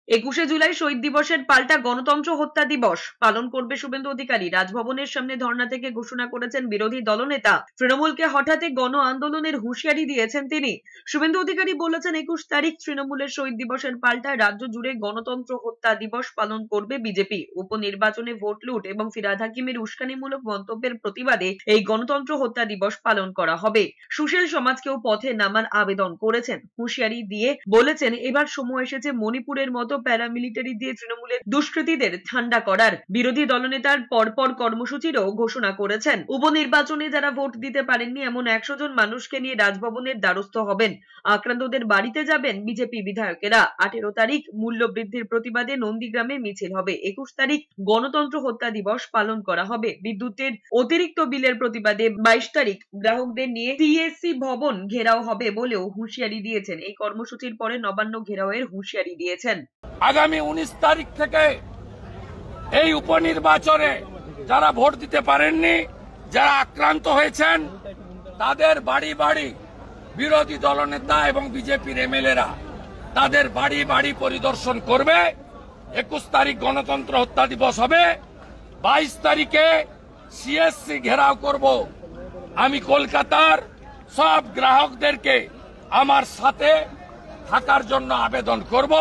21শে জুলাই শহীদ দিবসের পাল্টা গণতন্ত্র হত্যা দিবস পালন করবে শুভেন্দু অধিকারী। রাজভবনের সামনে ধর্ণা থেকে ঘোষণা করেছেন বিরোধী দলনেতা। তৃণমূলকে হঠাতে গণ আন্দোলনের হুঁশিয়ারি দিয়েছেন তিনি। শুভেন্দু অধিকারী বলেছেন, 21 তারিখ তৃণমূলের শহীদ দিবসের পাল্টা রাজ্য জুড়ে গণতন্ত্র হত্যা দিবস পালন করবে বিজেপি। উপনির্বাচনে ভোট লুট এবং ফিরহাদ হাকিমের উস্কানিমূলক মন্তব্যের প্রতিবাদে এই গণতন্ত্র হত্যা দিবস পালন করা হবে। সুশীল সমাজকেও পথে নামার আবেদন করেছেন। হুঁশিয়ারি দিয়ে বলেছেন, এবার সময় এসেছে মণিপুরের মতো প্যারামিলিটারি দিয়ে তৃণমূলের দুষ্কৃতীদের ঠান্ডা করার। বিরোধী দলনেতার পরপর কর্মসূচিরও ঘোষণা করেছেন। উপনির্বাচনে যারা ভোট দিতে পারেননি এমন 100 জন মানুষকে নিয়ে রাজভবনের দ্বারস্থ হবেন। আক্রান্তদের বাড়িতে যাবেন বিজেপি বিধায়কেরা। 18 তারিখ মূল্য বৃদ্ধির প্রতিবাদে নন্দীগ্রামে মিছিল হবে। 21 তারিখ গণতন্ত্র হত্যা দিবস পালন করা হবে। বিদ্যুতের অতিরিক্ত বিলের প্রতিবাদে 22 তারিখ গ্রাহকদের নিয়ে সিএসসি ভবন ঘেরাও হবে বলেও হুঁশিয়ারি দিয়েছেন। এই কর্মসূচির পরে নবান্ন ঘেরাওয়ের হুঁশিয়ারি দিয়েছেন। আগামী 19 তারিখ থেকে এই উপনির্বাচনে যারা ভোট দিতে পারেননি, যারা আক্রান্ত হয়েছেন, তাদের বাড়ি বাড়ি বিরোধী দলনেতা এবং বিজেপির এমএলএরা তাদের বাড়ি বাড়ি পরিদর্শন করবে। 21 তারিখ গণতন্ত্র হত্যা দিবস হবে। 22 তারিখে সিএসসি ঘেরাও করব। আমি কলকাতার সব গ্রাহকদেরকে আমার সাথে থাকার জন্য আবেদন করব।